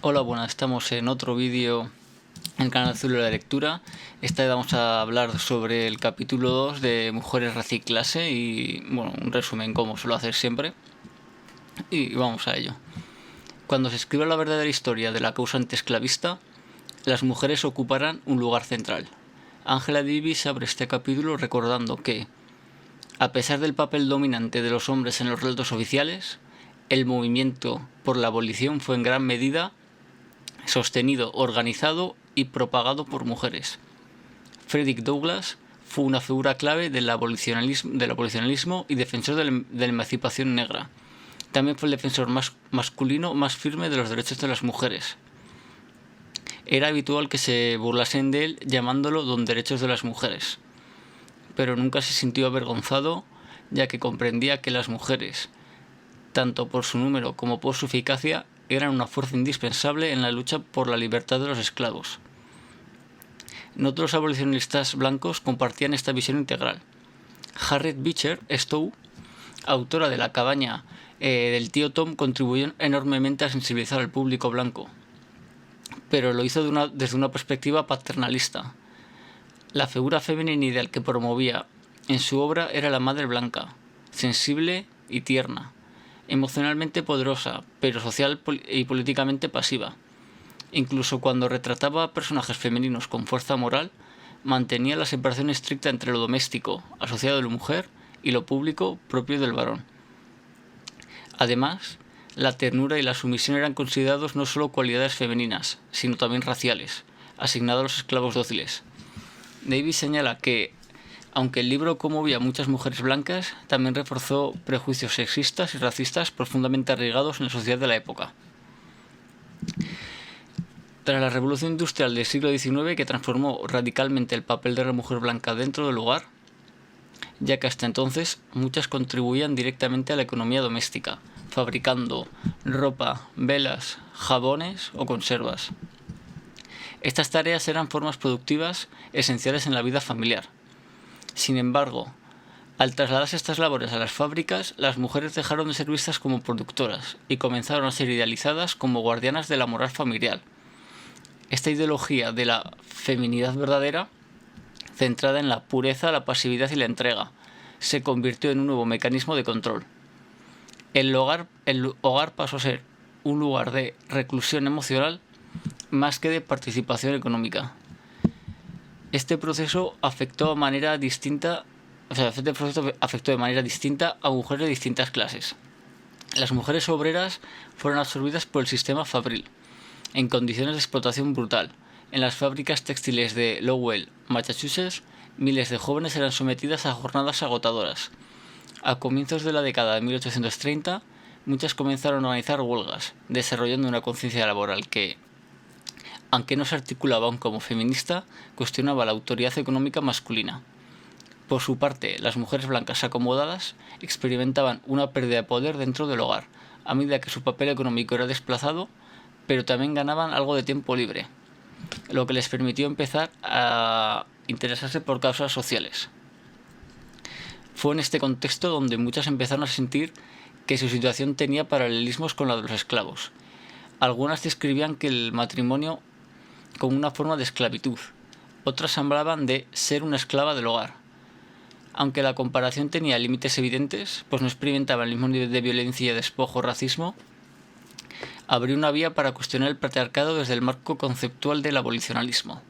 Hola, buenas, estamos en otro vídeo en el canal Azul de la Lectura. Esta vez vamos a hablar sobre el capítulo 2 de Mujeres, Raza y Clase y, bueno, un resumen como suelo hacer siempre. Y vamos a ello. Cuando se escriba la verdadera historia de la causa antiesclavista, las mujeres ocuparán un lugar central. Angela Davis abre este capítulo recordando que, a pesar del papel dominante de los hombres en los relatos oficiales, el movimiento por la abolición fue en gran medida sostenido, organizado y propagado por mujeres. Frederick Douglass fue una figura clave del abolicionismo y defensor de la emancipación negra. También fue el defensor masculino más firme de los derechos de las mujeres. Era habitual que se burlasen de él llamándolo Don Derechos de las Mujeres, pero nunca se sintió avergonzado, ya que comprendía que las mujeres, tanto por su número como por su eficacia, eran una fuerza indispensable en la lucha por la libertad de los esclavos. No todos los abolicionistas blancos compartían esta visión integral. Harriet Beecher Stowe, autora de La cabaña del tío Tom, contribuyó enormemente a sensibilizar al público blanco, pero lo hizo desde una perspectiva paternalista. La figura femenina ideal que promovía en su obra era la madre blanca, sensible y tierna, emocionalmente poderosa, pero social y políticamente pasiva. Incluso cuando retrataba a personajes femeninos con fuerza moral, mantenía la separación estricta entre lo doméstico, asociado a la mujer, y lo público, propio del varón. Además, la ternura y la sumisión eran considerados no solo cualidades femeninas, sino también raciales, asignadas a los esclavos dóciles. Davis señala que, aunque el libro conmovía a muchas mujeres blancas, también reforzó prejuicios sexistas y racistas profundamente arraigados en la sociedad de la época. Tras la Revolución Industrial del siglo XIX, que transformó radicalmente el papel de la mujer blanca dentro del hogar, ya que hasta entonces muchas contribuían directamente a la economía doméstica, fabricando ropa, velas, jabones o conservas. Estas tareas eran formas productivas esenciales en la vida familiar. Sin embargo, al trasladarse estas labores a las fábricas, las mujeres dejaron de ser vistas como productoras y comenzaron a ser idealizadas como guardianas de la moral familiar. Esta ideología de la feminidad verdadera, centrada en la pureza, la pasividad y la entrega, se convirtió en un nuevo mecanismo de control. El hogar pasó a ser un lugar de reclusión emocional más que de participación económica. Este proceso afectó de manera distinta a mujeres de distintas clases. Las mujeres obreras fueron absorbidas por el sistema fabril, en condiciones de explotación brutal. En las fábricas textiles de Lowell, Massachusetts, miles de jóvenes eran sometidas a jornadas agotadoras. A comienzos de la década de 1830, muchas comenzaron a organizar huelgas, desarrollando una conciencia laboral que, aunque no se articulaba aún como feminista, cuestionaba la autoridad económica masculina. Por su parte, las mujeres blancas acomodadas experimentaban una pérdida de poder dentro del hogar, a medida que su papel económico era desplazado, pero también ganaban algo de tiempo libre, lo que les permitió empezar a interesarse por causas sociales. Fue en este contexto donde muchas empezaron a sentir que su situación tenía paralelismos con la de los esclavos. Algunas describían que el matrimonio como una forma de esclavitud, otras hablaban de ser una esclava del hogar. Aunque la comparación tenía límites evidentes, pues no experimentaban el mismo nivel de violencia, despojo o racismo, abrió una vía para cuestionar el patriarcado desde el marco conceptual del abolicionalismo.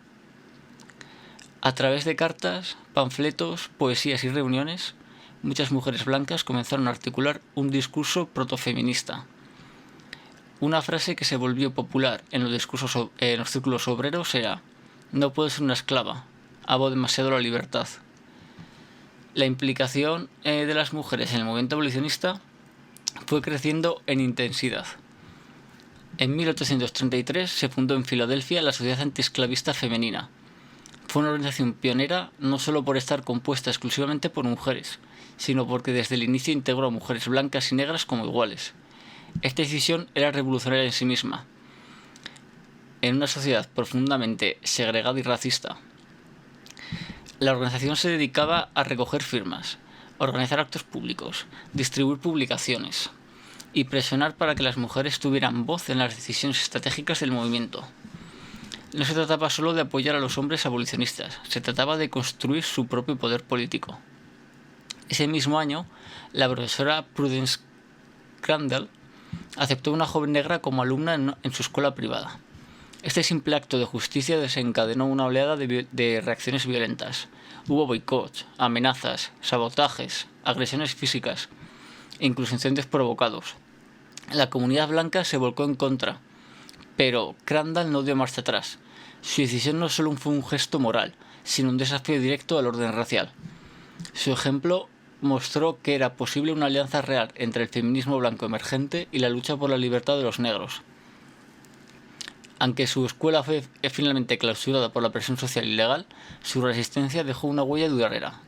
A través de cartas, panfletos, poesías y reuniones, muchas mujeres blancas comenzaron a articular un discurso protofeminista. Una frase que se volvió popular en los círculos obreros era: "No puedo ser una esclava, amo demasiado la libertad". La implicación de las mujeres en el movimiento abolicionista fue creciendo en intensidad. En 1833 se fundó en Filadelfia la Sociedad Antiesclavista Femenina. Fue una organización pionera no solo por estar compuesta exclusivamente por mujeres, sino porque desde el inicio integró a mujeres blancas y negras como iguales. Esta decisión era revolucionaria en sí misma, en una sociedad profundamente segregada y racista. La organización se dedicaba a recoger firmas, organizar actos públicos, distribuir publicaciones, y presionar para que las mujeres tuvieran voz en las decisiones estratégicas del movimiento. No se trataba solo de apoyar a los hombres abolicionistas, se trataba de construir su propio poder político. Ese mismo año, la profesora Prudence Crandall aceptó a una joven negra como alumna en su escuela privada. Este simple acto de justicia desencadenó una oleada de reacciones violentas. Hubo boicots, amenazas, sabotajes, agresiones físicas e incluso incendios provocados. La comunidad blanca se volcó en contra, pero Crandall no dio marcha atrás. Su decisión no solo fue un gesto moral, sino un desafío directo al orden racial. Su ejemplo mostró que era posible una alianza real entre el feminismo blanco emergente y la lucha por la libertad de los negros. Aunque su escuela fue finalmente clausurada por la presión social y legal, su resistencia dejó una huella duradera.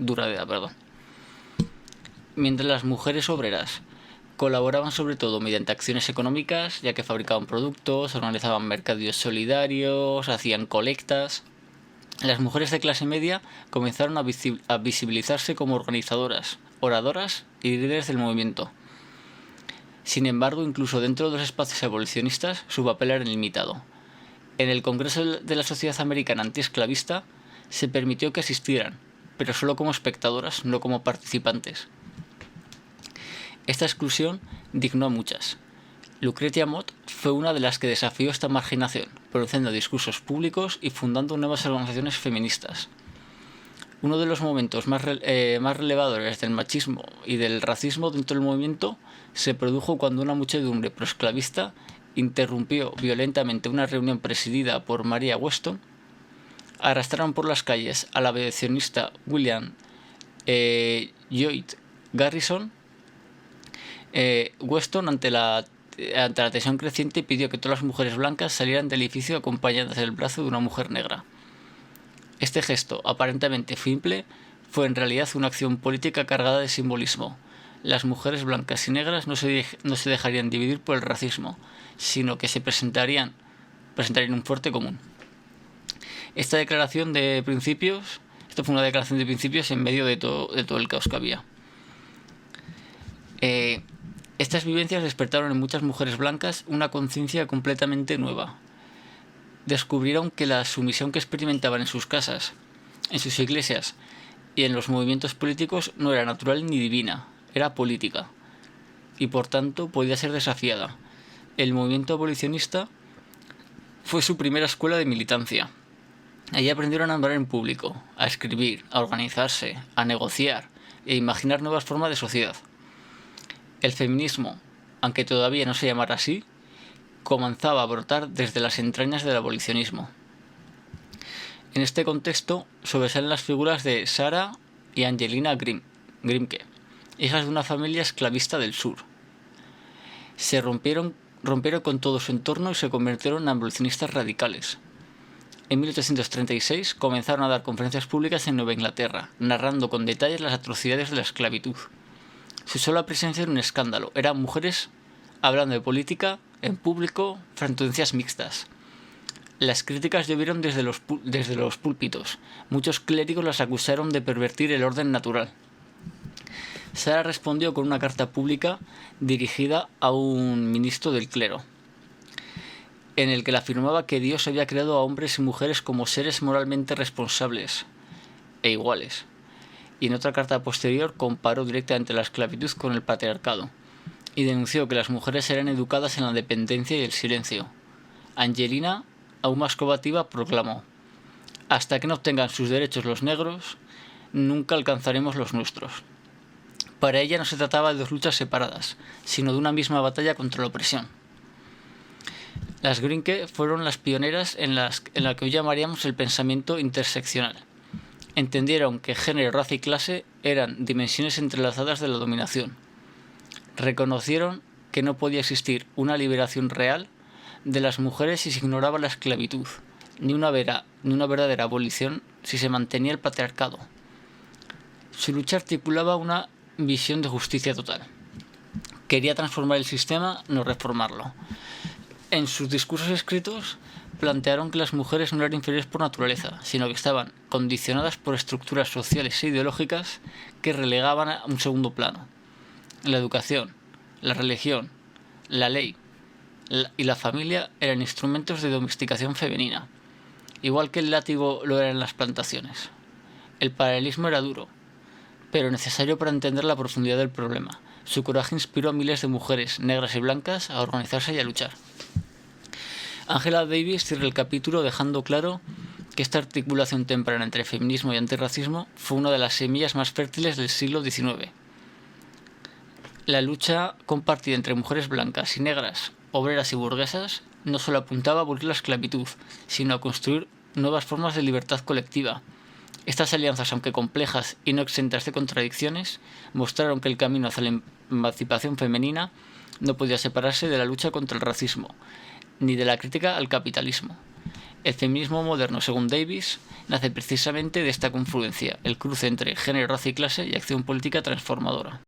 Mientras las mujeres obreras colaboraban sobre todo mediante acciones económicas, ya que fabricaban productos, organizaban mercadillos solidarios, hacían colectas, las mujeres de clase media comenzaron a visibilizarse como organizadoras, oradoras y líderes del movimiento. Sin embargo, incluso dentro de los espacios abolicionistas, su papel era limitado. En el Congreso de la Sociedad Americana Antiesclavista se permitió que asistieran, pero solo como espectadoras, no como participantes. Esta exclusión dignó a muchas. Lucretia Mott fue una de las que desafió esta marginación, produciendo discursos públicos y fundando nuevas organizaciones feministas. Uno de los momentos más relevadores del machismo y del racismo dentro del movimiento se produjo cuando una muchedumbre proesclavista interrumpió violentamente una reunión presidida por Maria Weston. Arrastraron por las calles al abolicionista William Lloyd Garrison. Weston, ante la tensión creciente, pidió que todas las mujeres blancas salieran del edificio acompañadas del brazo de una mujer negra. Este gesto, aparentemente simple, fue en realidad una acción política cargada de simbolismo. Las mujeres blancas y negras no se dejarían dividir por el racismo, sino que se presentarían un fuerte común. Esta fue una declaración de principios en medio de todo el caos que había. Estas vivencias despertaron en muchas mujeres blancas una conciencia completamente nueva. Descubrieron que la sumisión que experimentaban en sus casas, en sus iglesias y en los movimientos políticos no era natural ni divina, era política, y por tanto podía ser desafiada. El movimiento abolicionista fue su primera escuela de militancia. Allí aprendieron a hablar en público, a escribir, a organizarse, a negociar e imaginar nuevas formas de sociedad. El feminismo, aunque todavía no se llamara así, comenzaba a brotar desde las entrañas del abolicionismo. En este contexto sobresalen las figuras de Sarah y Angelina Grimke, hijas de una familia esclavista del sur. Se rompieron con todo su entorno y se convirtieron en abolicionistas radicales. En 1836 comenzaron a dar conferencias públicas en Nueva Inglaterra, narrando con detalles las atrocidades de la esclavitud. Su sola presencia era un escándalo. Eran mujeres hablando de política en público frente a audiencias mixtas. Las críticas llovieron desde los púlpitos. Muchos clérigos las acusaron de pervertir el orden natural. Sarah respondió con una carta pública dirigida a un ministro del clero, en el que le afirmaba que Dios había creado a hombres y mujeres como seres moralmente responsables e iguales. Y en otra carta posterior comparó directamente la esclavitud con el patriarcado y denunció que las mujeres eran educadas en la dependencia y el silencio. Angelina, aún más combativa, proclamó: «Hasta que no obtengan sus derechos los negros, nunca alcanzaremos los nuestros». Para ella no se trataba de dos luchas separadas, sino de una misma batalla contra la opresión. Las Grimke fueron las pioneras en la que hoy llamaríamos el pensamiento interseccional. Entendieron que género, raza y clase eran dimensiones entrelazadas de la dominación. Reconocieron que no podía existir una liberación real de las mujeres si se ignoraba la esclavitud, ni una verdadera abolición si se mantenía el patriarcado. Su lucha articulaba una visión de justicia total. Quería transformar el sistema, no reformarlo. En sus discursos escritos plantearon que las mujeres no eran inferiores por naturaleza, sino que estaban condicionadas por estructuras sociales e ideológicas que relegaban a un segundo plano. La educación, la religión, la ley y la familia eran instrumentos de domesticación femenina, igual que el látigo lo era en las plantaciones. El paralelismo era duro, pero necesario para entender la profundidad del problema. Su coraje inspiró a miles de mujeres, negras y blancas, a organizarse y a luchar. Angela Davis cierra el capítulo dejando claro que esta articulación temprana entre feminismo y antirracismo fue una de las semillas más fértiles del siglo XIX. La lucha compartida entre mujeres blancas y negras, obreras y burguesas, no solo apuntaba a abolir la esclavitud, sino a construir nuevas formas de libertad colectiva. Estas alianzas, aunque complejas y no exentas de contradicciones, mostraron que el camino hacia la emancipación femenina no podía separarse de la lucha contra el racismo, ni de la crítica al capitalismo. El feminismo moderno, según Davis, nace precisamente de esta confluencia, el cruce entre género, raza y clase y acción política transformadora.